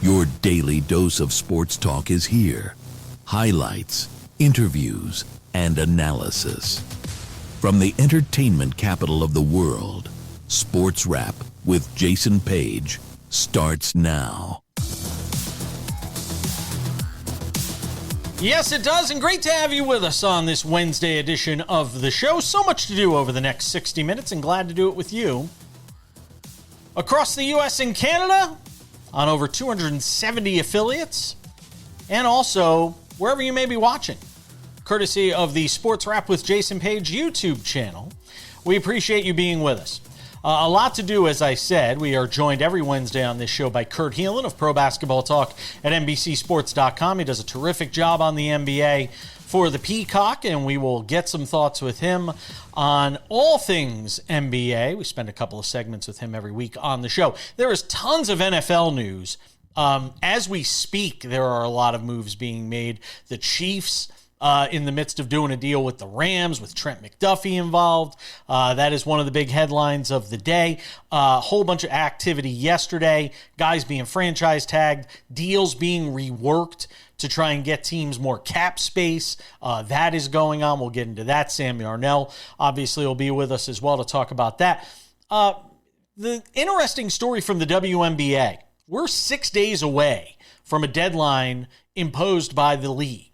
Your daily dose of sports talk is here. Highlights, interviews, and analysis. From the entertainment capital of the world, SportsWrap with Jason Page starts now. Yes, it does, and great to have you with us on this Wednesday edition of the show. So much to do over the next 60 minutes, and glad to do it with you. Across the U.S. and Canada, on over 270 affiliates, and also wherever you may be watching, courtesy of the SportsWrap with Jason Page YouTube channel. We appreciate you being with us. A lot to do, as I said. We are joined every Wednesday on this show by Kurt Helin of Pro Basketball Talk at NBCSports.com. He does a terrific job on the NBA for the Peacock, and we will get some thoughts with him on all things NBA. We spend a couple of segments with him every week on the show. There is tons of NFL news. As we speak, there are a lot of moves being made. The Chiefs in the midst of doing a deal with the Rams, with Trent McDuffie involved. That is one of the big headlines of the day. A whole bunch of activity yesterday. Guys being franchise tagged, deals being reworked to try and get teams more cap space. That is going on. We'll get into that. Sam Yarnell obviously will be with us as well to talk about that. The interesting story from the WNBA. We're 6 days away from a deadline imposed by the league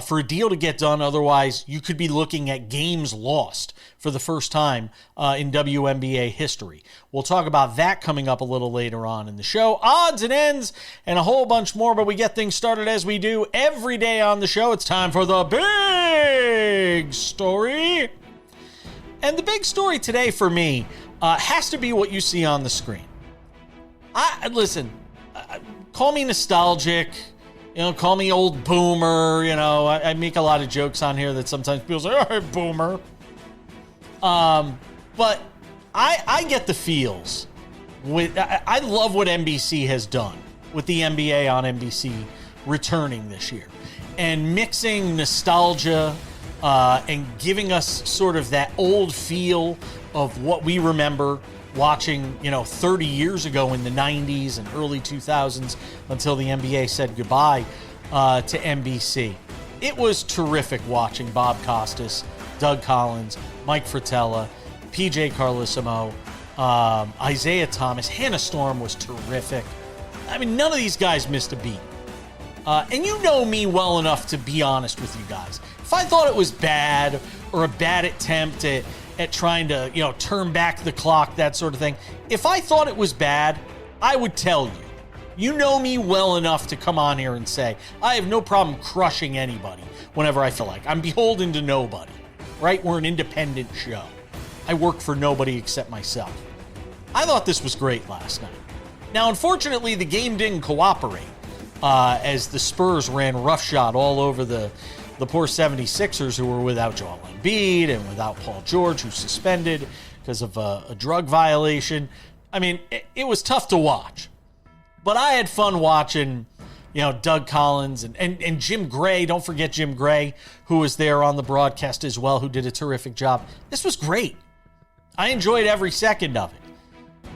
for a deal to get done. Otherwise, you could be looking at games lost for the first time in WNBA history. We'll talk about that coming up a little later on in the show. Odds and ends and a whole bunch more, but we get things started as we do every day on the show. It's time for the big story. And the big story today for me has to be what you see on the screen. Listen, call me nostalgic. Call me old boomer. I make a lot of jokes on here that sometimes people say, all right, boomer. But I get the feels. I love what NBC has done with the NBA on NBC returning this year and mixing nostalgia and giving us sort of that old feel of what we remember watching, 30 years ago in the 90s and early 2000s until the NBA said goodbye to NBC. It was terrific watching Bob Costas, Doug Collins, Mike Fratello, PJ Carlesimo, Isaiah Thomas. Hannah Storm was terrific. I mean, none of these guys missed a beat. And you know me well enough to be honest with you guys. If I thought it was bad or a bad attempt at trying to, turn back the clock, that sort of thing. If I thought it was bad, I would tell you. You know me well enough to come on here and say, I have no problem crushing anybody whenever I feel like. I'm beholden to nobody, right? We're an independent show. I work for nobody except myself. I thought this was great last night. Now, unfortunately, the game didn't cooperate as the Spurs ran roughshod all over the poor 76ers, who were without Joel Embiid and without Paul George, who's suspended because of a drug violation. I mean, it was tough to watch. But I had fun watching, Doug Collins and Jim Gray. Don't forget Jim Gray, who was there on the broadcast as well, who did a terrific job. This was great. I enjoyed every second of it.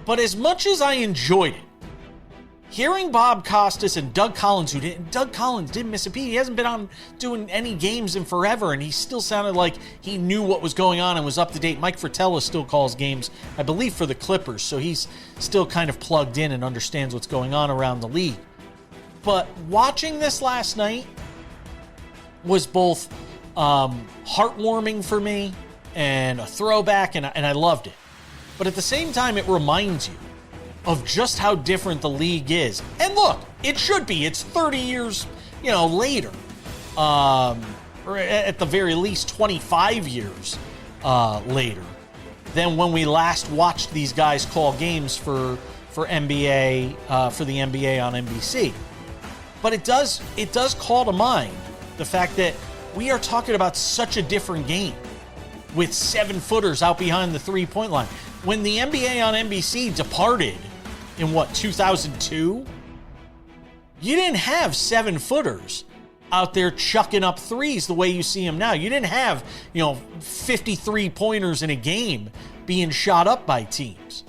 But as much as I enjoyed it, hearing Bob Costas and Doug Collins, Doug Collins didn't miss a beat. He hasn't been on doing any games in forever, and he still sounded like he knew what was going on and was up to date. Mike Fratello still calls games, I believe, for the Clippers, so he's still kind of plugged in and understands what's going on around the league. But watching this last night was both heartwarming for me and a throwback, and I loved it. But at the same time, it reminds you of just how different the league is. And look, it should be. It's 30 years, later. Or at the very least 25 years later than when we last watched these guys call games for NBA, for the NBA on NBC. But it does call to mind the fact that we are talking about such a different game with 7-footers out behind the three-point line. When the NBA on NBC departed in 2002, you didn't have 7-footers out there chucking up threes the way you see them now. You didn't have, 53 pointers in a game being shot up by teams.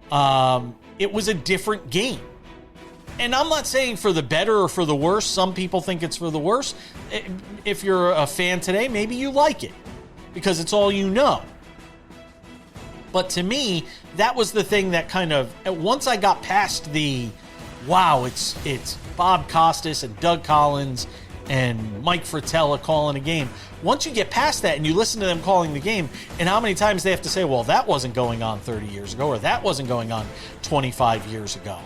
It was a different game. And I'm not saying for the better or for the worse. Some people think it's for the worse. If you're a fan today, maybe you like it because it's all you know. But to me, that was the thing that kind of, once I got past the, wow, it's Bob Costas and Doug Collins and Mike Fratello calling a game. Once you get past that and you listen to them calling the game and how many times they have to say, well, that wasn't going on 30 years ago, or that wasn't going on 25 years ago.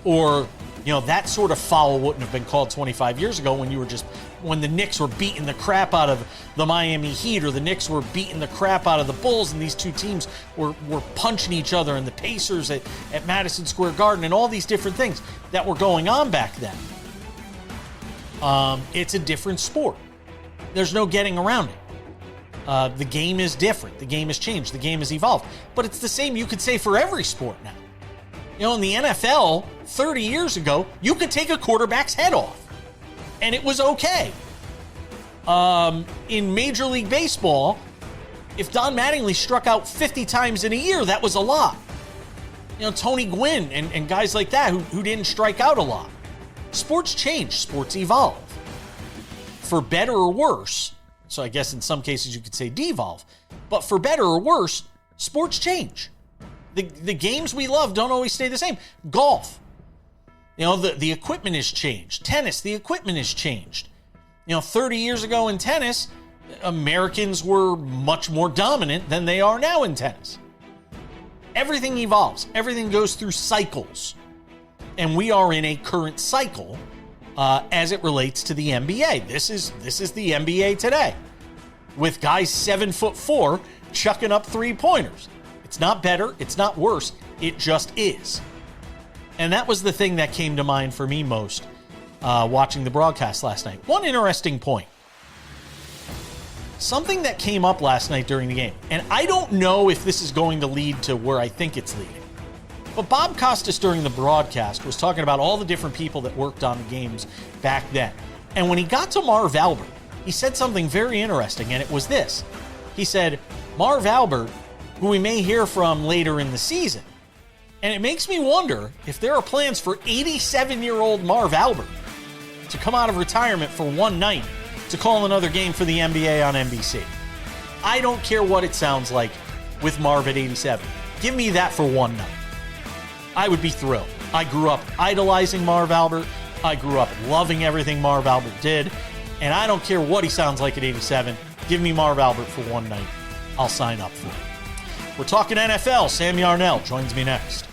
Or, that sort of foul wouldn't have been called 25 years ago when the Knicks were beating the crap out of the Miami Heat, or the Knicks were beating the crap out of the Bulls, and these two teams were punching each other, and the Pacers at Madison Square Garden, and all these different things that were going on back then. It's a different sport. There's no getting around it. The game is different. The game has changed. The game has evolved. But it's the same you could say for every sport now. In the NFL, 30 years ago, you could take a quarterback's head off, and it was okay. In Major League Baseball, if Don Mattingly struck out 50 times in a year, that was a lot. Tony Gwynn and guys like that who didn't strike out a lot. Sports change. Sports evolve. For better or worse, so I guess in some cases you could say devolve, but for better or worse, sports change. The games we love don't always stay the same. Golf, the equipment has changed. Tennis, the equipment has changed. 30 years ago in tennis, Americans were much more dominant than they are now in tennis. Everything evolves. Everything goes through cycles. And we are in a current cycle as it relates to the NBA. This is the NBA today, with guys 7'4" chucking up 3-pointers. It's not better. It's not worse. It just is. And that was the thing that came to mind for me most watching the broadcast last night. One interesting point. Something that came up last night during the game, and I don't know if this is going to lead to where I think it's leading, but Bob Costas during the broadcast was talking about all the different people that worked on the games back then. And when he got to Marv Albert, he said something very interesting, and it was this. He said, Marv Albert, who we may hear from later in the season. And it makes me wonder if there are plans for 87-year-old Marv Albert to come out of retirement for one night to call another game for the NBA on NBC. I don't care what it sounds like with Marv at 87. Give me that for one night. I would be thrilled. I grew up idolizing Marv Albert. I grew up loving everything Marv Albert did. And I don't care what he sounds like at 87. Give me Marv Albert for one night. I'll sign up for it. We're talking NFL. Sam Yarnell joins me next.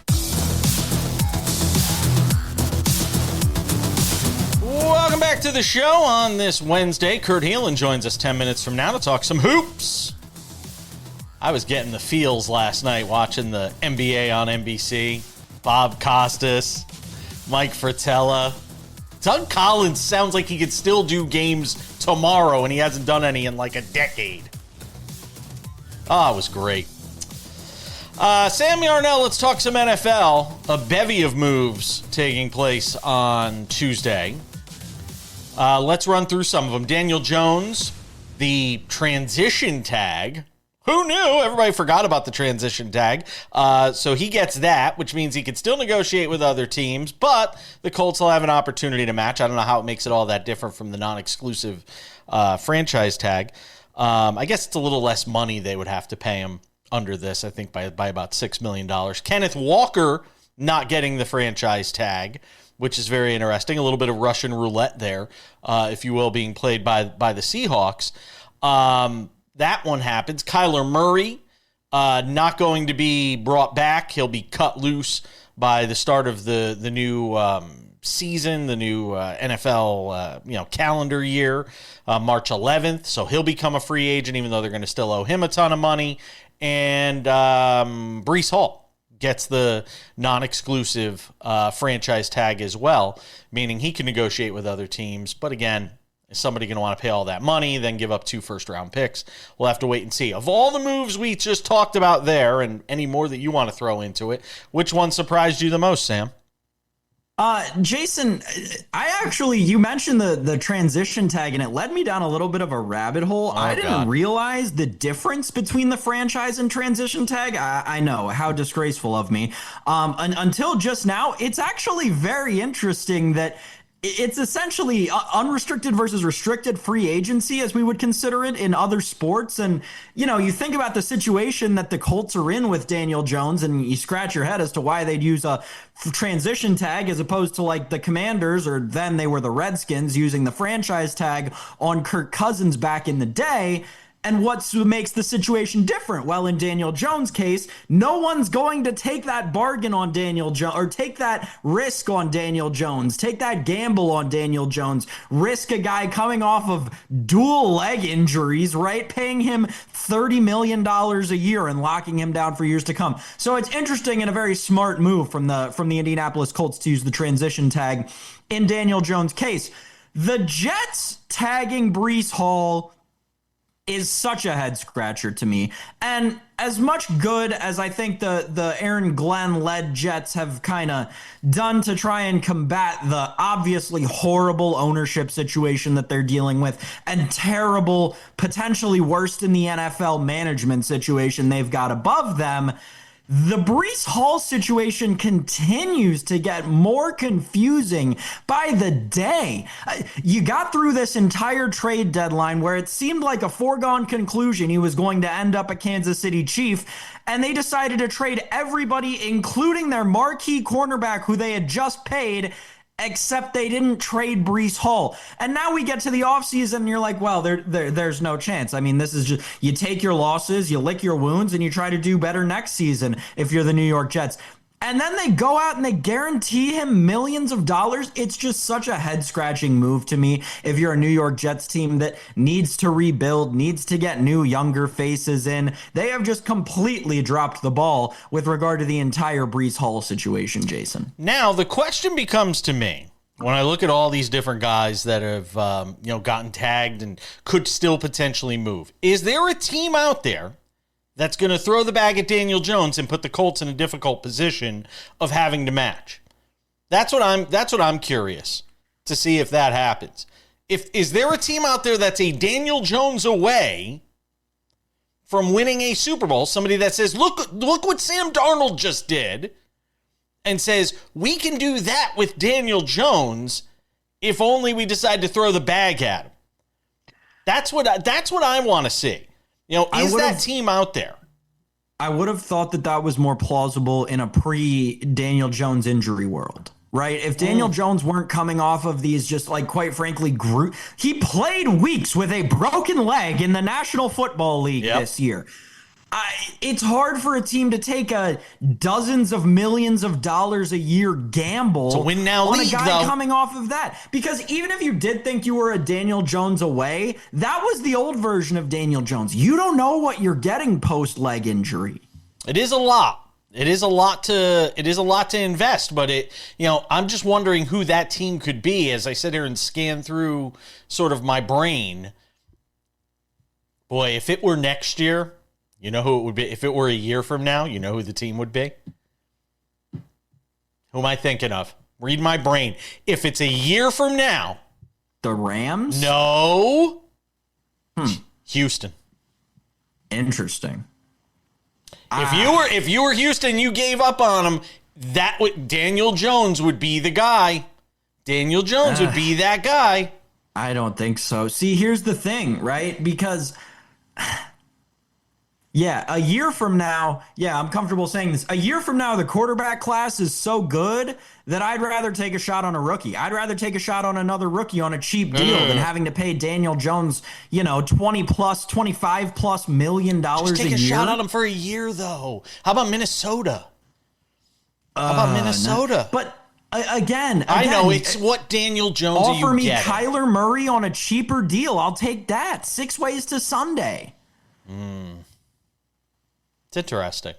Welcome back to the show on this Wednesday. Kurt Helin joins us 10 minutes from now to talk some hoops. I was getting the feels last night watching the NBA on NBC. Bob Costas, Mike Fratello. Doug Collins sounds like he could still do games tomorrow, and he hasn't done any in like a decade. It was great. Sam Yarnell, let's talk some NFL. A bevy of moves taking place on Tuesday. Let's run through some of them. Daniel Jones, the transition tag. Who knew? Everybody forgot about the transition tag. So he gets that, which means he can still negotiate with other teams, but the Colts will have an opportunity to match. I don't know how it makes it all that different from the non-exclusive franchise tag. I guess it's a little less money they would have to pay him under this, I think, by about $6 million. Kenneth Walker not getting the franchise tag, which is very interesting. A little bit of Russian roulette there, if you will, being played by the Seahawks. That one happens. Kyler Murray not going to be brought back. He'll be cut loose by the start of the new season, the new NFL calendar year, March 11th. So he'll become a free agent, even though they're going to still owe him a ton of money. And Breece Hall gets the non-exclusive franchise tag as well, meaning he can negotiate with other teams. But again, is somebody going to want to pay all that money, then give up 2 first-round picks? We'll have to wait and see. Of all the moves we just talked about there, and any more that you want to throw into it, which one surprised you the most, Sam? Jason, you mentioned the transition tag, and it led me down a little bit of a rabbit hole. I didn't realize the difference between the franchise and transition tag. I know, how disgraceful of me. Until just now, it's actually very interesting that it's essentially unrestricted versus restricted free agency, as we would consider it in other sports. And, you think about the situation that the Colts are in with Daniel Jones, and you scratch your head as to why they'd use a transition tag as opposed to like the Commanders, or then they were the Redskins, using the franchise tag on Kirk Cousins back in the day. And what makes the situation different? Well, in Daniel Jones' case, no one's going to take that bargain on Daniel Jones, or take that risk on Daniel Jones, take that gamble on Daniel Jones, risk a guy coming off of dual leg injuries, right? Paying him $30 million a year and locking him down for years to come. So it's interesting and a very smart move from the Indianapolis Colts to use the transition tag in Daniel Jones' case. The Jets tagging Breece Hall is such a head scratcher to me. And as much good as I think the Aaron Glenn led Jets have kind of done to try and combat the obviously horrible ownership situation that they're dealing with, and terrible, potentially worst in the NFL management situation they've got above them, the Breece Hall situation continues to get more confusing by the day. You got through this entire trade deadline where it seemed like a foregone conclusion he was going to end up a Kansas City Chief, and they decided to trade everybody, including their marquee cornerback who they had just paid, except they didn't trade Breece Hall. And now we get to the offseason and you're like, well, there's no chance. I mean, this is just, you take your losses, you lick your wounds, and you try to do better next season if you're the New York Jets. And then they go out and they guarantee him millions of dollars. It's just such a head-scratching move to me if you're a New York Jets team that needs to rebuild, needs to get new, younger faces in. They have just completely dropped the ball with regard to the entire Breece Hall situation, Jason. Now, the question becomes to me, when I look at all these different guys that have gotten tagged and could still potentially move, is there a team out there that's going to throw the bag at Daniel Jones and put the Colts in a difficult position of having to match? That's what I'm curious to see if that happens. Is there a team out there that's a Daniel Jones away from winning a Super Bowl? Somebody that says, look what Sam Darnold just did, and says, we can do that with Daniel Jones if only we decide to throw the bag at him. That's what I want to see. Is that team out there? I would have thought that was more plausible in a pre-Daniel Jones injury world, right? If Daniel Jones weren't coming off of these just, like, quite frankly, he played weeks with a broken leg in the National Football League this year. It's hard for a team to take a dozens of millions of dollars a year gamble to win now on league, a guy though, coming off of that. Because even if you did think you were a Daniel Jones away, that was the old version of Daniel Jones. You don't know what you're getting post leg injury. It is a lot. It is a lot to invest, but I'm just wondering who that team could be as I sit here and scan through sort of my brain. Boy, if it were next year, you know who it would be? If it were a year from now, you know who the team would be? Who am I thinking of? Read my brain. If it's a year from now. The Rams? No. Houston. Interesting. If you were Houston, you gave up on him, Daniel Jones would be the guy. Daniel Jones would be that guy. I don't think so. See, here's the thing, right? Because a year from now, I'm comfortable saying this. A year from now, the quarterback class is so good that I'd rather take a shot on a rookie. I'd rather take a shot on another rookie on a cheap deal than having to pay Daniel Jones, $25+ million a year. Just take a shot on him for a year, though. How about Minnesota? No. But again, I know it's what Daniel Jones offer me getting? Kyler Murray on a cheaper deal. I'll take that. 6 ways to Sunday. It's interesting.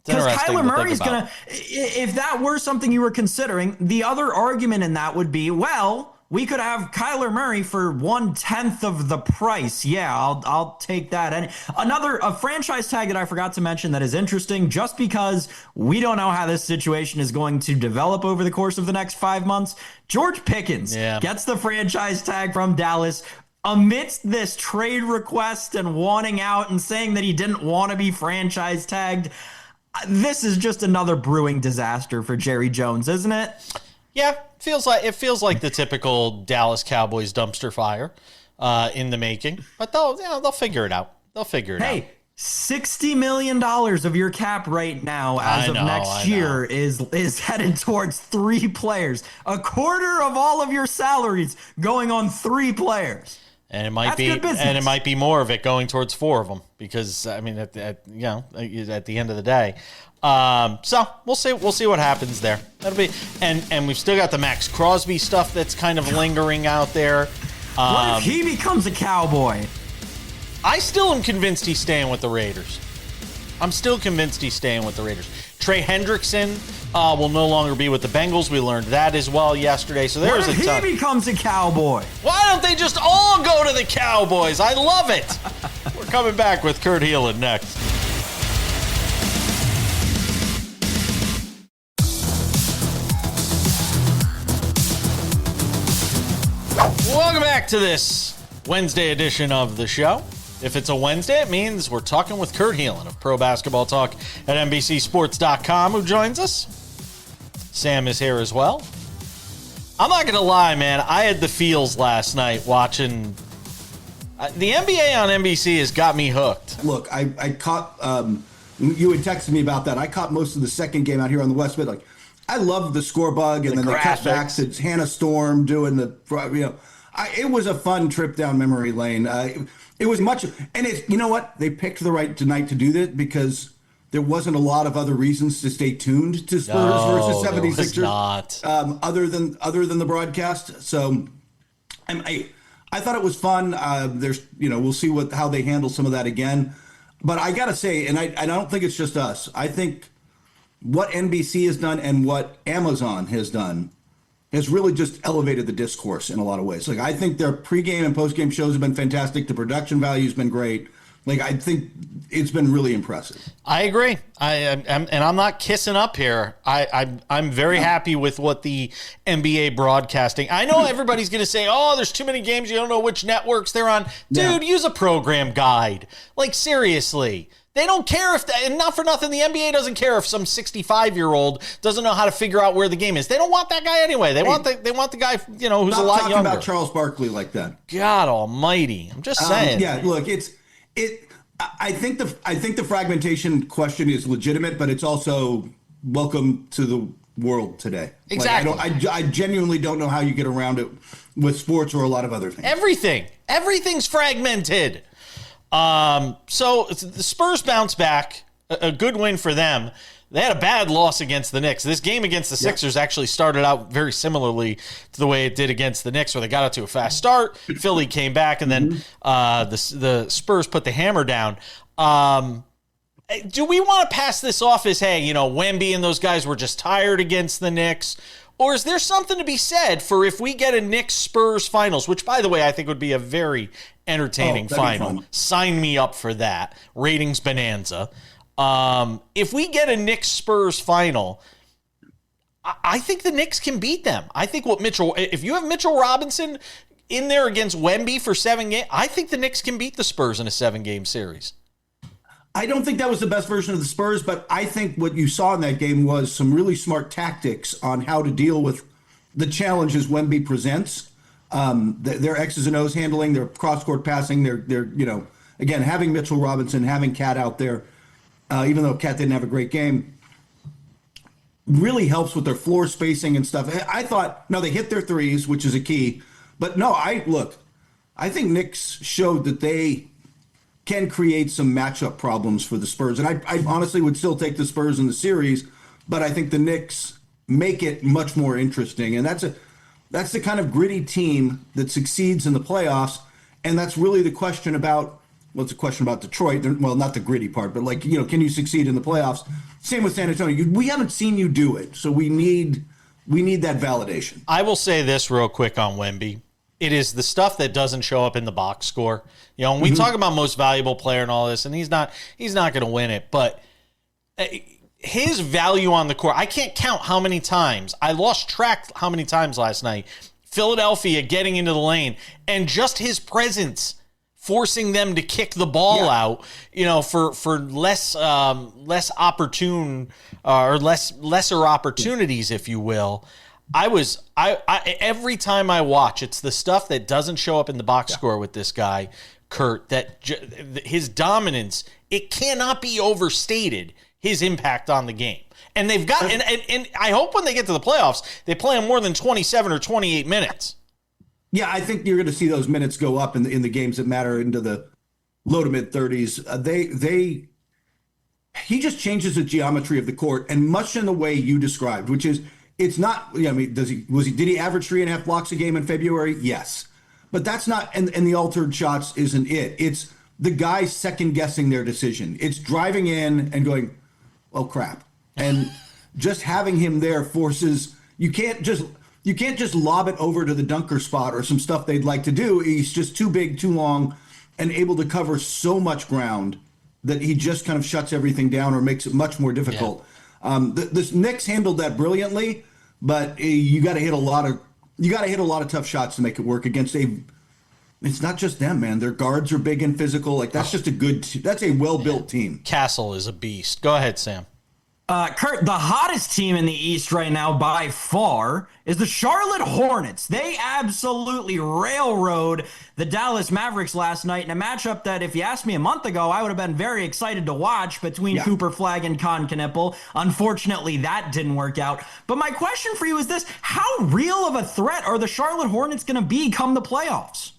Because Kyler Murray's going to, if that were something you were considering, the other argument in that would be, well, we could have Kyler Murray for 1/10 of the price. Yeah, I'll take that. And a franchise tag that I forgot to mention that is interesting, just because we don't know how this situation is going to develop over the course of the next 5 months. George Pickens gets the franchise tag from Dallas amidst this trade request and wanting out and saying that he didn't want to be franchise tagged. This is just another brewing disaster for Jerry Jones, isn't it? Yeah, it feels like the typical Dallas Cowboys dumpster fire in the making. But they'll figure it out. Hey, $60 million of your cap right now as of next year is headed towards 3 players. A quarter of all of your salaries going on 3 players. And it might be more of it going towards 4 of them, because I mean, at the end of the day. So we'll see what happens there. That'll be, and we've still got the Max Crosby stuff that's kind of lingering out there. What if he becomes a Cowboy? I still am convinced he's staying with the Raiders. Trey Hendrickson will no longer be with the Bengals. We learned that as well yesterday. So there's what if he becomes a Cowboy? Why don't they just all go to the Cowboys? I love it. We're coming back with Kurt Helin next. Welcome back to this Wednesday edition of the show. If it's a Wednesday, it means we're talking with Kurt Helin of Pro Basketball Talk at NBCSports.com, who joins us. Sam is here as well. I'm not going to lie, man. I had the feels last night watching. The NBA on NBC has got me hooked. Look, I caught, you had texted me about that. I caught most of the second game out here on the West Mid. I loved the score bug, and then they cut back to Hannah Storm doing it was a fun trip down memory lane. It was much, and you know what? They picked the right night to do that because there wasn't a lot of other reasons to stay tuned to Spurs versus 76ers. Other than the broadcast. So, I thought it was fun. We'll see how they handle some of that again. But I gotta say, and I don't think it's just us. I think what NBC has done and what Amazon has done has really just elevated the discourse in a lot of ways. I think their pregame and postgame shows have been fantastic. The production value has been great. I think it's been really impressive. I agree. I'm not kissing up here. I'm very happy with what the NBA broadcasting. I know everybody's going to say, "Oh, there's too many games. You don't know which networks they're on." Dude, use a program guide. Seriously. They don't care and not for nothing, the NBA doesn't care if some 65-year-old doesn't know how to figure out where the game is. They don't want that guy anyway. They want the guy, who's a lot younger. Talking about Charles Barkley like that. God almighty. I'm just saying. Look, I think the fragmentation question is legitimate, but it's also welcome to the world today. Exactly. I genuinely don't know how you get around it with sports or a lot of other things. Everything's fragmented. So the Spurs bounce back, a good win for them. They had a bad loss against the Knicks. This game against the Sixers actually started out very similarly to the way it did against the Knicks, where they got out to a fast start. Philly came back, and then the Spurs put the hammer down. Do we want to pass this off as, hey, Wemby and those guys were just tired against the Knicks? Or is there something to be said for if we get a Knicks-Spurs finals, which, by the way, I think would be a very entertaining final. Sign me up for that. Ratings bonanza. If we get a Knicks-Spurs final, I think the Knicks can beat them. I think if you have Mitchell Robinson in there against Wemby for 7 games, I think the Knicks can beat the Spurs in a 7-game series. I don't think that was the best version of the Spurs, but I think what you saw in that game was some really smart tactics on how to deal with the challenges Wemby presents. Their X's and O's handling, their cross-court passing, their again, having Mitchell Robinson, having Cat out there, even though Cat didn't have a great game, really helps with their floor spacing and stuff. I thought, they hit their threes, which is a key. But I think Knicks showed that they can create some matchup problems for the Spurs. And I honestly would still take the Spurs in the series, but I think the Knicks make it much more interesting. And that's the kind of gritty team that succeeds in the playoffs. And that's really the question about, it's a question about Detroit. Well, not the gritty part, but can you succeed in the playoffs? Same with San Antonio. We haven't seen you do it. So we need we need that validation. I will say this real quick on Wemby. It is the stuff that doesn't show up in the box score. You know, when we talk about most valuable player and all this, and he's not going to win it, but his value on the court, I can't count how many times. I lost track how many times last night. Philadelphia getting into the lane and just his presence forcing them to kick the ball out, you know, for less opportune or lesser opportunities, if you will. I every time I watch, it's the stuff that doesn't show up in the box score with this guy, Kurt, that his dominance, it cannot be overstated, his impact on the game. And they've got, and I hope when they get to the playoffs, they play him more than 27 or 28 minutes. Yeah, I think you're going to see those minutes go up in the games that matter into the low to mid 30s. He just changes the geometry of the court, and much in the way you described, which is, it's not, I mean, did he average 3.5 blocks a game in February? Yes. But that's not, and the altered shots isn't it. It's the guys second guessing their decision. It's driving in and going, oh crap. And just having him there forces, you can't just lob it over to the dunker spot or some stuff they'd like to do. He's just too big, too long, and able to cover so much ground that he just kind of shuts everything down or makes it much more difficult. Yeah. The Knicks handled that brilliantly, but you got to hit a lot of tough shots to make it work against it's not just them, man. Their guards are big and physical. Like that's just that's a well-built team. Castle is a beast. Go ahead, Sam. Kurt, the hottest team in the East right now by far is the Charlotte Hornets. They absolutely railroad the Dallas Mavericks last night in a matchup that, if you asked me a month ago, I would have been very excited to watch between Cooper Flagg and Con Knippel. Unfortunately, that didn't work out. But my question for you is this: how real of a threat are the Charlotte Hornets going to be come the playoffs?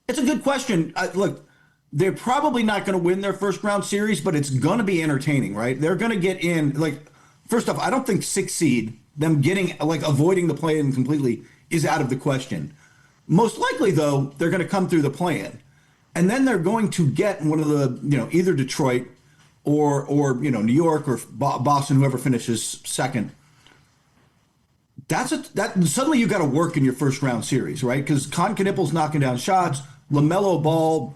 It's a good question. Look, they're probably not going to win their first round series, but it's going to be entertaining, right? They're going to get in. Like, first off, I don't think 6th seed, them getting, like, avoiding the play-in completely is out of the question. Most likely, though, they're going to come through the play-in. And then they're going to get one of the, you know, either Detroit or you know, New York or Boston, whoever finishes second. Suddenly you got to work in your first round series, right? Because Con Knippel's knocking down shots, LaMelo Ball.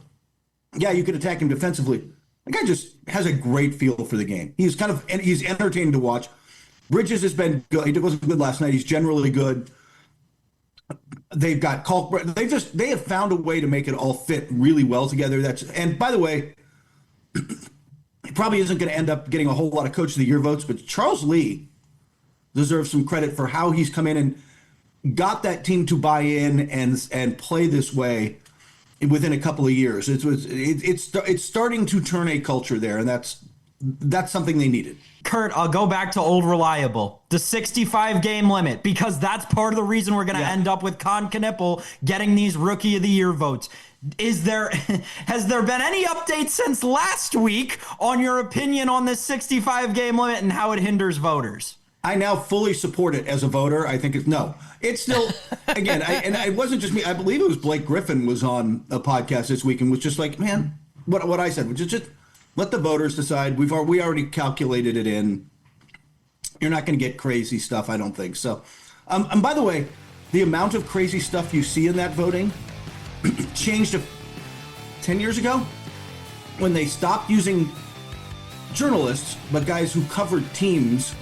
Yeah, you could attack him defensively. The guy just has a great feel for the game. He's entertaining to watch. Bridges has been good. He wasn't good last night. He's generally good. They've got they have found a way to make it all fit really well together. And by the way, he probably isn't going to end up getting a whole lot of Coach of the Year votes, but Charles Lee deserves some credit for how he's come in and got that team to buy in and play this way within a couple of years. It's starting to turn a culture there, and that's something they needed. Kurt, I'll go back to old reliable, the 65 game limit, because that's part of the reason we're going to end up with Con Knippel getting these Rookie of the Year votes. Has there been any updates since last week on your opinion on this 65 game limit and how it hinders voters? I now fully support it as a voter. I think it's still, again, and it wasn't just me. I believe it was Blake Griffin was on a podcast this week and was just like, man, what I said, which is just let the voters decide. We already calculated it in. You're not going to get crazy stuff, I don't think. So, and by the way, the amount of crazy stuff you see in that voting changed 10 years ago when they stopped using journalists, but guys who covered teams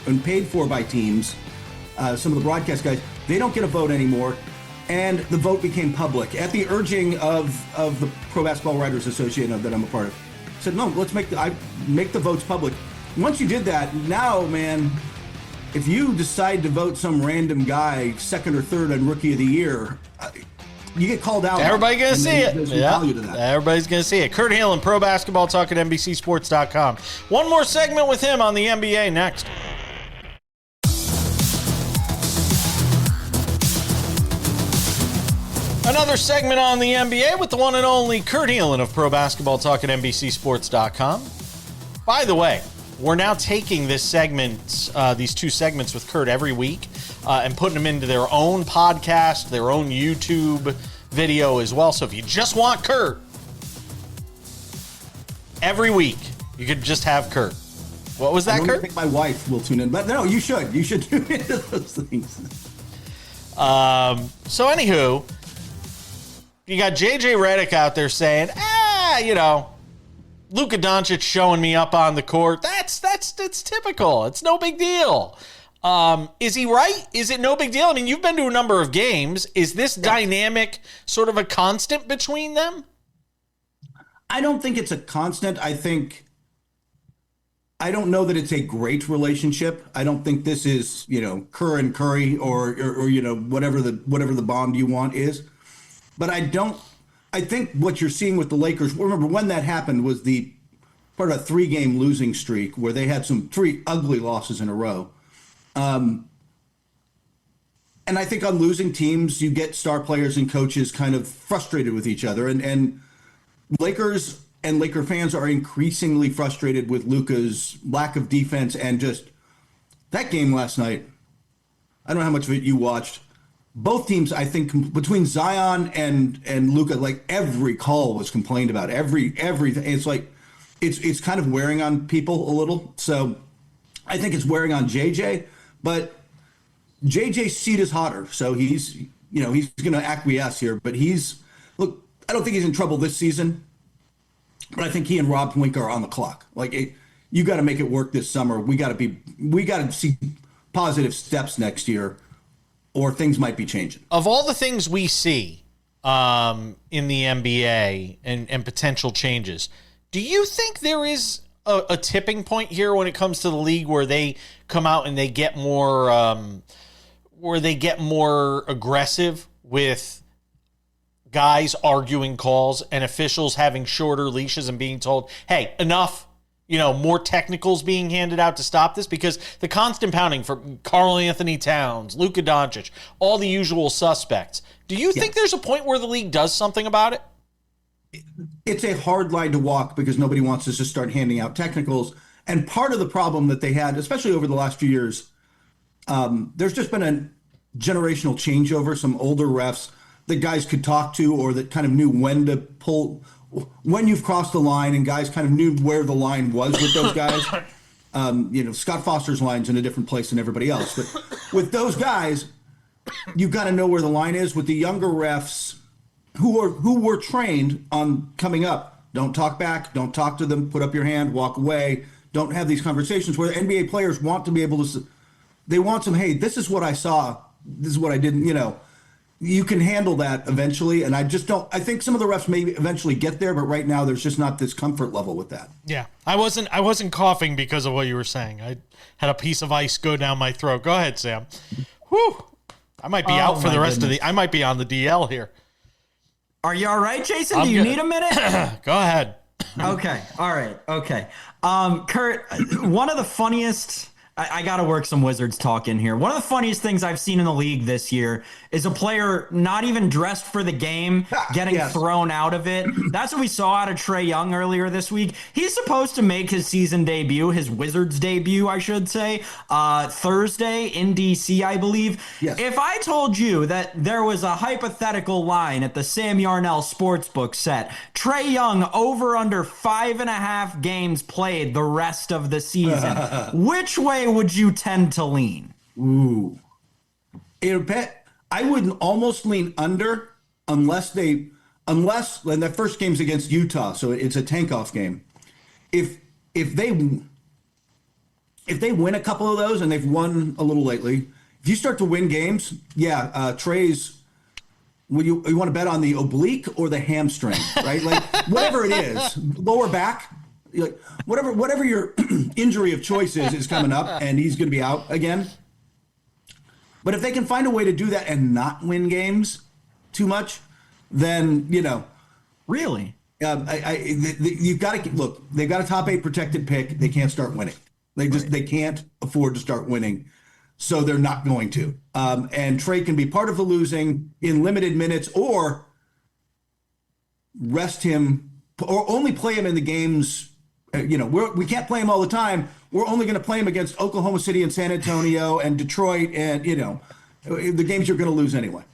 and paid for by teams, some of the broadcast guys, they don't get a vote anymore. And the vote became public at the urging of the Pro Basketball Writers Association that I'm a part of. Said, no, let's make the votes public. Once you did that, now, man, if you decide to vote some random guy second or third on Rookie of the Year, you get called out. Everybody's going to see it. Yeah. Everybody's going to see it. Kurt Helin, Pro Basketball Talk at NBCSports.com. One more segment with him on the NBA next. Another segment on the NBA with the one and only Kurt Helin of Pro Basketball Talk at NBCSports.com. By the way, we're now taking this segment, these two segments with Kurt every week and putting them into their own podcast, their own YouTube video as well. So if you just want Kurt, every week you could just have Kurt. What was that, I don't Kurt? think my wife will tune in, but no, you should. You should tune into those things. So anywho, you got JJ Redick out there saying, Luka Doncic showing me up on the court. That's typical. It's no big deal. Is he right? Is it no big deal? I mean, you've been to a number of games. Is this dynamic sort of a constant between them? I don't think it's a constant. I don't know that it's a great relationship. I don't think this is, Kerr and Curry or whatever the bond you want is. But I think what you're seeing with the Lakers, remember when that happened was the part of a 3-game losing streak where they had 3 ugly losses in a row. And I think on losing teams, you get star players and coaches kind of frustrated with each other. And Lakers and Laker fans are increasingly frustrated with Luka's lack of defense and just that game last night. I don't know how much of it you watched. Both teams, I think, between Zion and Luka, like every call was complained about. Everything. It's like it's kind of wearing on people a little. So I think it's wearing on JJ, but JJ's seat is hotter. So he's going to acquiesce here. But I don't think he's in trouble this season. But I think he and Rob Pelinka are on the clock. You got to make it work this summer. We got to see positive steps next year, or things might be changing. Of all the things we see in the NBA and potential changes, do you think there is a tipping point here when it comes to the league where they come out and they get more aggressive with guys arguing calls and officials having shorter leashes and being told, hey, enough, more technicals being handed out to stop this? Because the constant pounding for Karl Anthony Towns, Luka Doncic, all the usual suspects. Do you think there's a point where the league does something about it? It's a hard line to walk because nobody wants to just start handing out technicals. And part of the problem that they had, especially over the last few years, there's just been a generational changeover, some older refs that guys could talk to or that kind of knew when to pull, when you've crossed the line, and guys kind of knew where the line was with those guys. Scott Foster's line's in a different place than everybody else. But with those guys, you've got to know where the line is. With the younger refs who were trained on coming up, don't talk back, don't talk to them, put up your hand, walk away. Don't have these conversations where NBA players want to be able to, they want some, hey, this is what I saw, this is what I didn't, you can handle that eventually. And I think some of the refs may eventually get there, but right now there's just not this comfort level with that. Yeah. I wasn't coughing because of what you were saying. I had a piece of ice go down my throat. Go ahead, Sam. Whew. I might be out for the rest of I might be on the DL here. Are you all right, Jason? Do you need a minute? Go ahead. Okay. All right. Okay. Kurt, one of the funniest, I got to work some Wizards talk in here. One of the funniest things I've seen in the league this year is a player not even dressed for the game getting thrown out of it. That's what we saw out of Trae Young earlier this week. He's supposed to make his season debut, his Wizards debut, I should say, Thursday in DC, I believe. Yes. If I told you that there was a hypothetical line at the Sam Yarnell Sportsbook set, Trae Young over under 5.5 games played the rest of the season, which way would you tend to lean? Ooh. I would almost lean under unless and the first game's against Utah, so it's a tank-off game. If they win a couple of those, and they've won a little lately, if you start to win games, Trae's, you want to bet on the oblique or the hamstring, right? Like whatever it is, lower back, like whatever your injury of choice is coming up, and he's going to be out again. But if they can find a way to do that and not win games too much, then really, you've got to look. They've got a top 8 protected pick. They can't start winning. They can't afford to start winning, so they're not going to. And Trae can be part of the losing in limited minutes, or rest him, or only play him in the games. We can't play him all the time. We're only going to play him against Oklahoma City and San Antonio and Detroit and, the games you're going to lose anyway.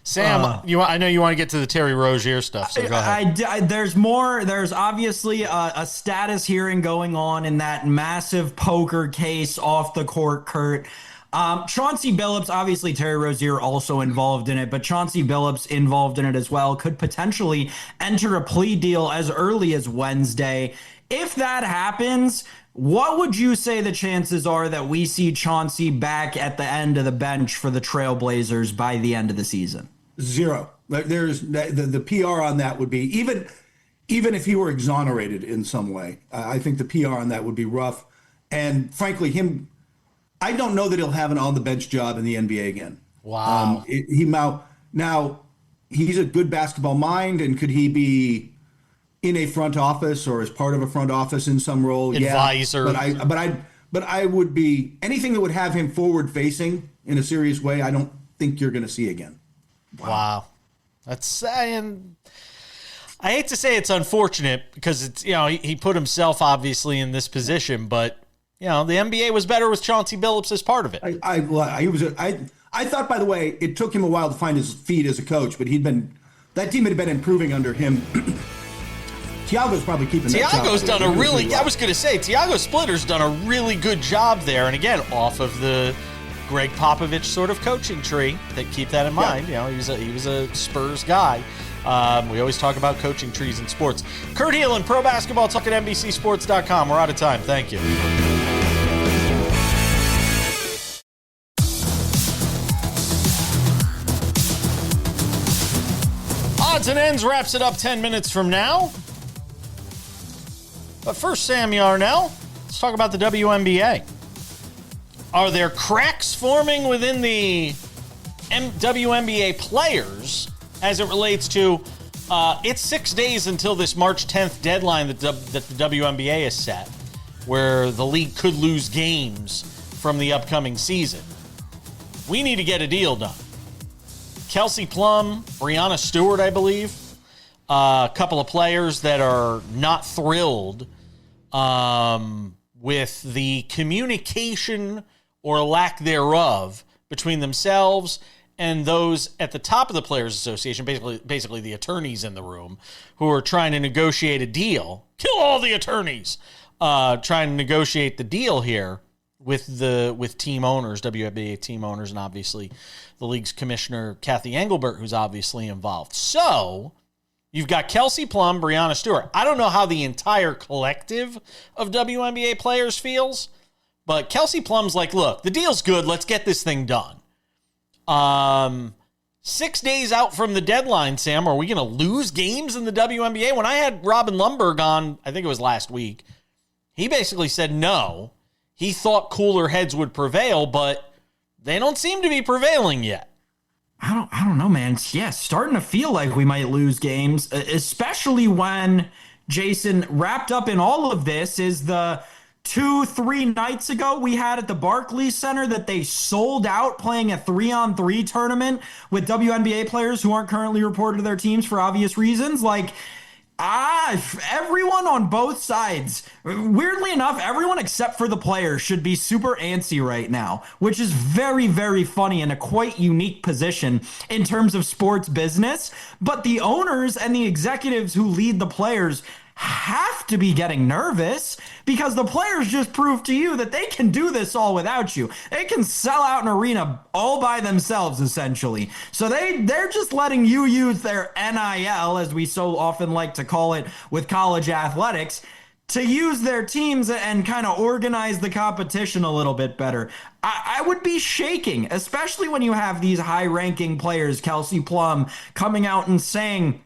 Sam, I know you want to get to the Terry Rozier stuff, so go ahead. There's more. There's obviously a status hearing going on in that massive poker case off the court, Kurt. Chauncey Billups, obviously Terry Rozier also involved in it, but Chauncey Billups involved in it as well, could potentially enter a plea deal as early as Wednesday. If that happens, what would you say the chances are that we see Chauncey back at the end of the bench for the Trailblazers by the end of the season? Zero. There's the PR on that would be even if he were exonerated in some way. I think the PR on that would be rough. And frankly, I don't know that he'll have an on the bench job in the NBA again. Wow. Now he's a good basketball mind, and could he be in a front office or as part of a front office in some role? Advisor. Yeah. But I would be anything that would have him forward facing in a serious way. I don't think you're going to see again. Wow. That's saying. I hate to say it's unfortunate because it's, he put himself obviously in this position, but the NBA was better with Chauncey Billups as part of it. I thought, by the way, it took him a while to find his feet as a coach, but that team had been improving under him. Thiago's probably keeping that job. Thiago's done I was going to say, Thiago Splitter's done a really good job there. And again, off of the Greg Popovich sort of coaching tree, keep that in mind. He was a Spurs guy. We always talk about coaching trees in sports. Kurt Helin, Pro Basketball Talk at NBCSports.com. We're out of time. Thank you. Odds and Ends wraps it up 10 minutes from now. But first, Sam Yarnell, let's talk about the WNBA. Are there cracks forming within the WNBA players as it relates to it's 6 days until this March 10th deadline that the WNBA is set, where the league could lose games from the upcoming season. We need to get a deal done. Kelsey Plum, Breanna Stewart, I believe, a couple of players that are not thrilled with the communication or lack thereof between themselves and those at the top of the Players Association, basically the attorneys in the room, who are trying to negotiate a deal. Kill all the attorneys! Trying to negotiate the deal here with team owners, WNBA team owners, and obviously the league's commissioner, Kathy Engelbert, who's obviously involved. So you've got Kelsey Plum, Breanna Stewart. I don't know how the entire collective of WNBA players feels, but Kelsey Plum's like, look, the deal's good. Let's get this thing done. 6 days out from the deadline, Sam, are we going to lose games in the WNBA? When I had Robin Lundberg on, I think it was last week, he basically said no. He thought cooler heads would prevail, but they don't seem to be prevailing yet. I don't know, man. Yeah, starting to feel like we might lose games, especially when, Jason, wrapped up in all of this is the 2-3 nights ago we had at the Barclays Center that they sold out playing a 3-on-3 tournament with WNBA players who aren't currently reported to their teams for obvious reasons. Everyone on both sides, weirdly enough, everyone except for the players should be super antsy right now, which is very, very funny and a quite unique position in terms of sports business. But the owners and the executives who lead the players have to be getting nervous because the players just proved to you that they can do this all without you. They can sell out an arena all by themselves, essentially. So they're just letting you use their NIL, as we so often like to call it with college athletics, to use their teams and kind of organize the competition a little bit better. I would be shaking, especially when you have these high-ranking players, Kelsey Plum, coming out and saying,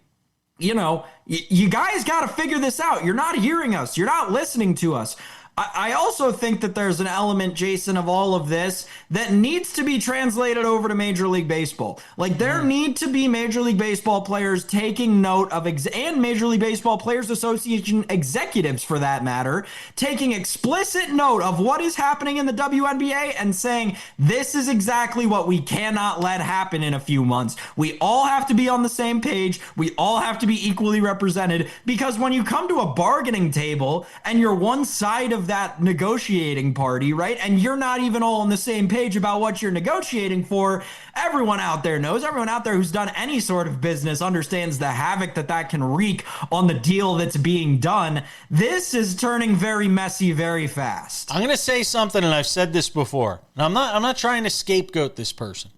you guys got to figure this out. You're not hearing us. You're not listening to us. I also think that there's an element, Jason, of all of this that needs to be translated over to Major League Baseball. There need to be Major League Baseball players taking note of, and Major League Baseball Players Association executives, for that matter, taking explicit note of what is happening in the WNBA and saying, this is exactly what we cannot let happen in a few months. We all have to be on the same page. We all have to be equally represented, because when you come to a bargaining table and you're one side of of that negotiating party, right? And you're not even all on the same page about what you're negotiating for. Everyone out there knows, everyone out there who's done any sort of business understands the havoc that can wreak on the deal that's being done. This is turning very messy very fast. I'm going to say something, and I've said this before. And I'm not trying to scapegoat this person.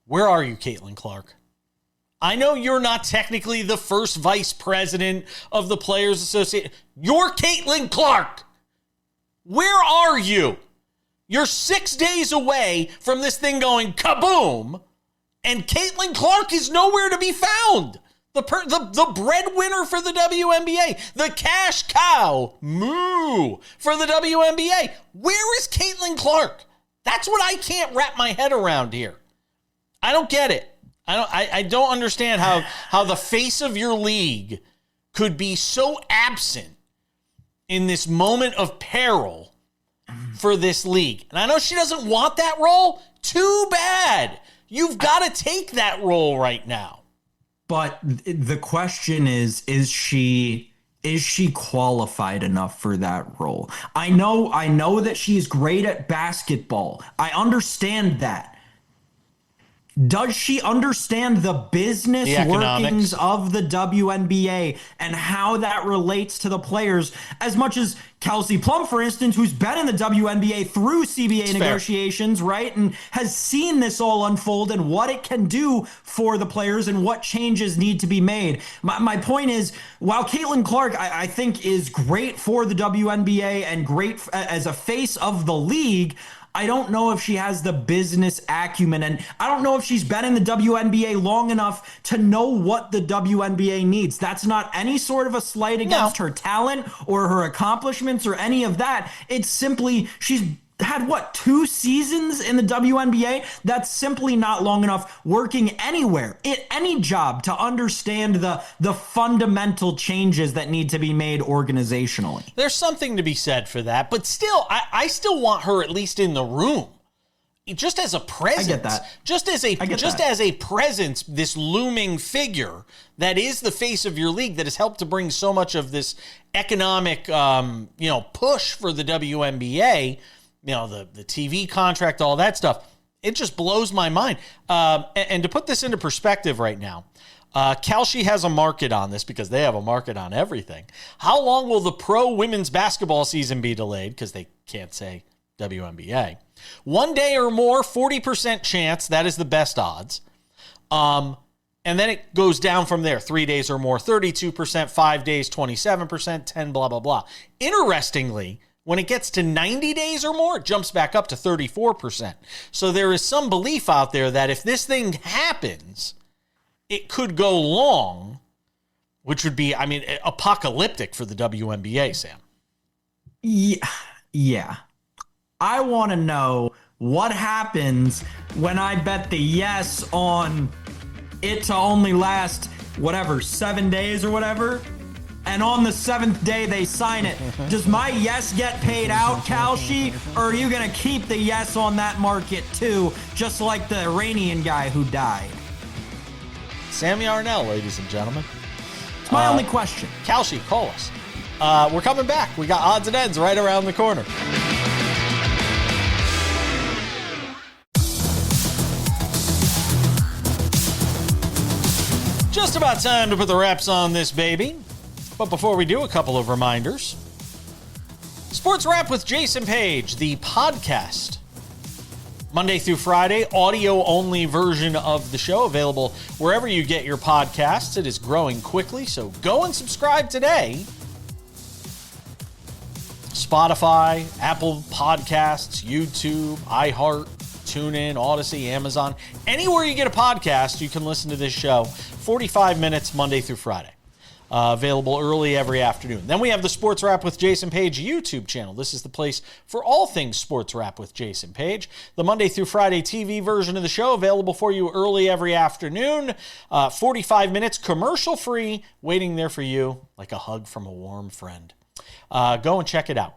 Where are you, Caitlin Clark? I know you're not technically the first vice president of the Players Association. You're Caitlin Clark. Where are you? You're 6 days away from this thing going kaboom, and Caitlin Clark is nowhere to be found. The breadwinner for the WNBA, the cash cow, moo, for the WNBA. Where is Caitlin Clark? That's what I can't wrap my head around here. I don't get it. I don't understand how the face of your league could be so absent in this moment of peril for this league. And I know she doesn't want that role. Too bad. You've got to take that role right now. But the question is she qualified enough for that role? I know that she's great at basketball. I understand that. Does she understand the business workings of the WNBA and how that relates to the players as much as Kelsey Plum, for instance, who's been in the WNBA through CBA negotiations, right? And has seen this all unfold and what it can do for the players and what changes need to be made. My point is, while Caitlin Clark, I think, is great for the WNBA and great as a face of the league, I don't know if she has the business acumen, and I don't know if she's been in the WNBA long enough to know what the WNBA needs. That's not any sort of a slight against her talent or her accomplishments or any of that. It's simply she's had, 2 seasons in the WNBA? That's simply not long enough working anywhere, in any job, to understand the fundamental changes that need to be made organizationally. There's something to be said for that, but still, I still want her at least in the room. Just as a presence. I get that. Just as a presence, this looming figure that is the face of your league that has helped to bring so much of this economic push for the WNBA. The TV contract, all that stuff. It just blows my mind. And to put this into perspective right now, Kalshi has a market on this because they have a market on everything. How long will the pro women's basketball season be delayed? Because they can't say WNBA. 1 day or more, 40% chance. That is the best odds. And then it goes down from there. 3 days or more, 32%, 5 days, 27%, 10, blah, blah, blah. Interestingly, when it gets to 90 days or more, it jumps back up to 34%. So there is some belief out there that if this thing happens, it could go long, which would be, apocalyptic for the WNBA, Sam. Yeah. I want to know what happens when I bet the yes on it to only last, 7 days or whatever. And on the 7th day, they sign it. Does my yes get paid out, Kalshi? Or are you going to keep the yes on that market too, just like the Iranian guy who died? Sam Yarnell, ladies and gentlemen. It's my only question. Kalshi, call us. We're coming back. We got odds and ends right around the corner. Just about time to put the wraps on this baby. But before we do, a couple of reminders. Sports Wrap with Jason Page, the podcast. Monday through Friday, audio-only version of the show, available wherever you get your podcasts. It is growing quickly, so go and subscribe today. Spotify, Apple Podcasts, YouTube, iHeart, TuneIn, Odyssey, Amazon. Anywhere you get a podcast, you can listen to this show. 45 minutes, Monday through Friday. Available early every afternoon. Then we have the Sports Wrap with Jason Page YouTube channel. This is the place for all things Sports Wrap with Jason Page. The Monday through Friday TV version of the show available for you early every afternoon. 45 minutes commercial free, waiting there for you like a hug from a warm friend. Go and check it out.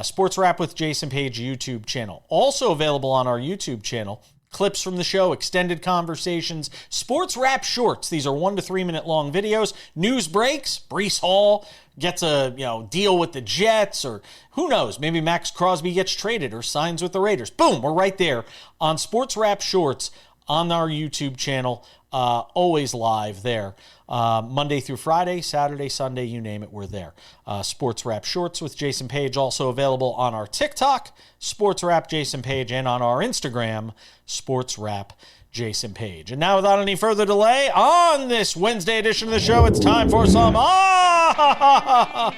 Sports Wrap with Jason Page YouTube channel. Also available on our YouTube channel clips from the show, extended conversations, SportsWrap shorts. These are 1 to 3 minute long videos. News breaks. Breece Hall gets a deal with the Jets, or who knows, maybe Max Crosby gets traded or signs with the Raiders. Boom, we're right there on SportsWrap shorts on our YouTube channel. Always live there. Monday through Friday, Saturday, Sunday, you name it, we're there. SportsWrap Shorts with Jason Page, also available on our TikTok, SportsWrap Jason Page, and on our Instagram, SportsWrap Jason Page. And now, without any further delay, on this Wednesday edition of the show, it's time for some odds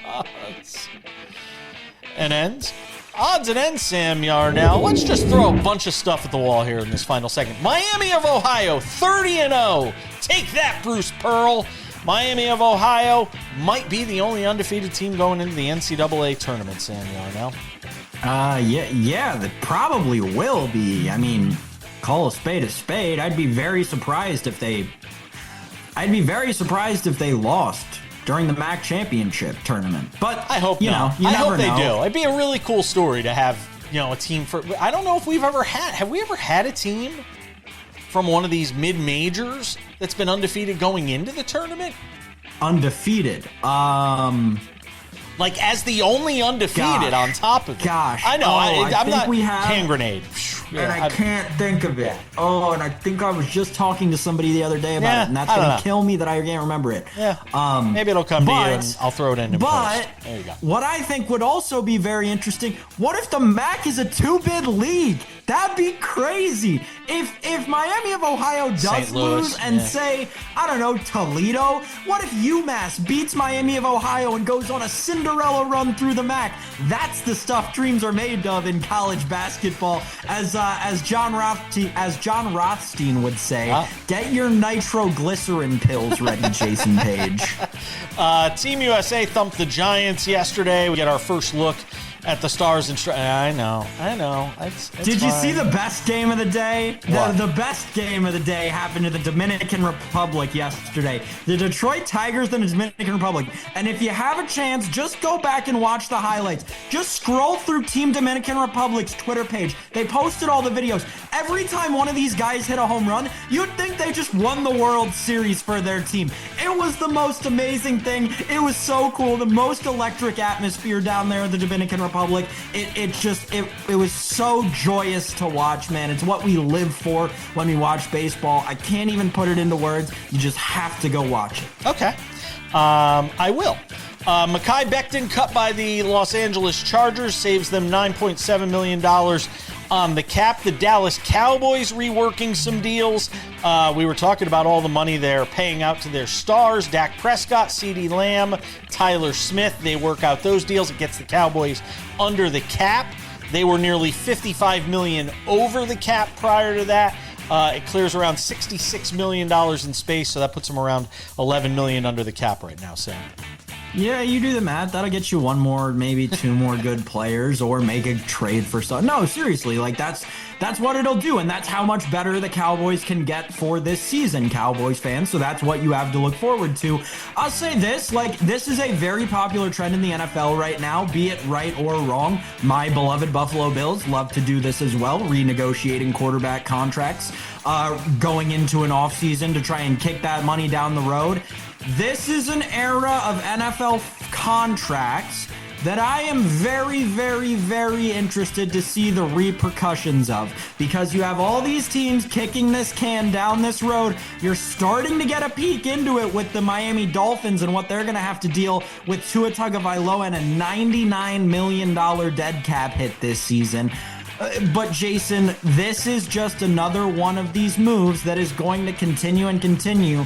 and ends. Odds and ends, Sam Yarnell. Let's just throw a bunch of stuff at the wall here in this final segment. Miami of Ohio, 30-0. Take that, Bruce Pearl. Miami of Ohio might be the only undefeated team going into the NCAA tournament, Sam Yarnell. Yeah, that probably will be. I mean, call a spade a spade. I'd be very surprised if they lost during the MAC championship tournament. But I hope you not. know, you I never hope they know. do. It'd be a really cool story to have, a team for. I don't know if have we ever had a team from one of these mid-majors that's been undefeated going into the tournament? Undefeated. Like as the only undefeated on top of it. Gosh. I know. I'm not. We have hand granade. And I can't think of it. Oh, and I think I was just talking to somebody the other day about it, and that's going to kill me that I can't remember it. Yeah. Maybe it'll come to you, and I'll throw it in post. But there you go. What I think would also be very interesting, what if the MAC is a 2-bid league? That'd be crazy. If Miami of Ohio does lose and say, I don't know, Toledo, what if UMass beats Miami of Ohio and goes on a Cinderella run through the MAC? That's the stuff dreams are made of in college basketball. As John Rothstein would say, get your nitroglycerin pills ready, Jason Page. Team USA thumped the Giants yesterday. We get our first look at the Stars and I know. It's Did you fine. see the best game of the day? The best game of the day happened to the Dominican Republic yesterday. The Detroit Tigers and the Dominican Republic. And if you have a chance, just go back and watch the highlights. Just scroll through Team Dominican Republic's Twitter page. They posted all the videos. Every time one of these guys hit a home run, you'd think they just won the World Series for their team. It was the most amazing thing. It was so cool. The most electric atmosphere down there in the Dominican Republic. It was so joyous to watch, man. It's what we live for when we watch baseball. I can't even put it into words. You just have to go watch it. Okay. I will. Mekhi Becton cut by the Los Angeles Chargers, saves them $9.7 million on the cap. The Dallas Cowboys reworking some deals. We were talking about all the money they're paying out to their stars. Dak Prescott, CeeDee Lamb, Tyler Smith. They work out those deals. It gets the Cowboys under the cap. They were nearly $55 million over the cap prior to that. It clears around $66 million in space, so that puts them around $11 million under the cap right now, Sam. Yeah, you do the math. That'll get you one more, maybe two more good players, or make a trade for some. No, seriously, like that's what it'll do, and that's how much better the Cowboys can get for this season, Cowboys fans. So that's what you have to look forward to. I'll say this, this is a very popular trend in the NFL right now, be it right or wrong. My beloved Buffalo Bills love to do this as well, renegotiating quarterback contracts, going into an offseason to try and kick that money down the road. This is an era of NFL contracts that I am very, very, very interested to see the repercussions of, because you have all these teams kicking this can down this road. You're starting to get a peek into it with the Miami Dolphins and what they're going to have to deal with Tua Tagovailoa and a $99 million dead cap hit this season. But Jason, this is just another one of these moves that is going to continue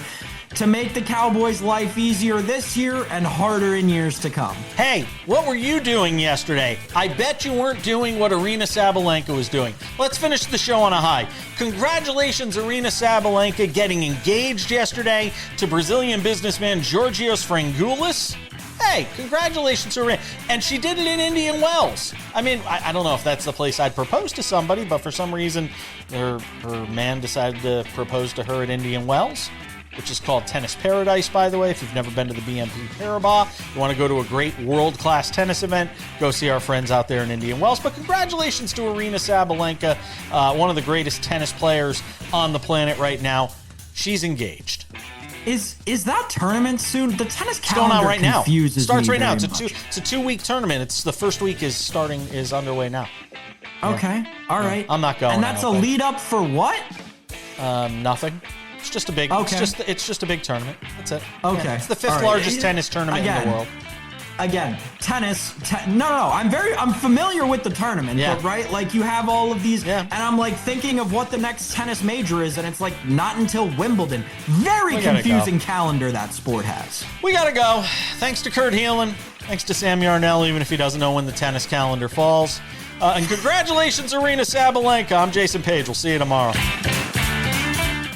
to make the Cowboys' life easier this year and harder in years to come. Hey, what were you doing yesterday? I bet you weren't doing what Arena Sabalenka was doing. Let's finish the show on a high. Congratulations, Arena Sabalenka, getting engaged yesterday to Brazilian businessman Georgios Frangoulis. Hey, congratulations, Arena. And she did it in Indian Wells. I mean, I don't know if that's the place I'd propose to somebody, but for some reason, her man decided to propose to her at Indian Wells. which is called Tennis Paradise, by the way. If you've never been to the BNP Paribas, you want to go to a great world-class tennis event, go see our friends out there in Indian Wells. But congratulations to Aryna Sabalenka, one of the greatest tennis players on the planet right now. She's engaged. Is that tournament soon? The tennis calendar going on right now. Starts right now. It's a 2-week tournament. It's the first week is underway now. Okay. Yeah. All right. I'm not going. And that's a lead up for what? Nothing. It's just a big. Okay. It's just a big tournament. That's it. Okay. Yeah, it's the fifth largest tennis tournament in the world. Again, tennis. No. I'm familiar with the tournament, yeah. But right, like you have all of these, yeah. And I'm like thinking of what the next tennis major is, and it's like not until Wimbledon. Very confusing calendar that sport has. We gotta go. Thanks to Kurt Helin. Thanks to Sam Yarnell, even if he doesn't know when the tennis calendar falls. And congratulations, Aryna Sabalenka. I'm Jason Page. We'll see you tomorrow.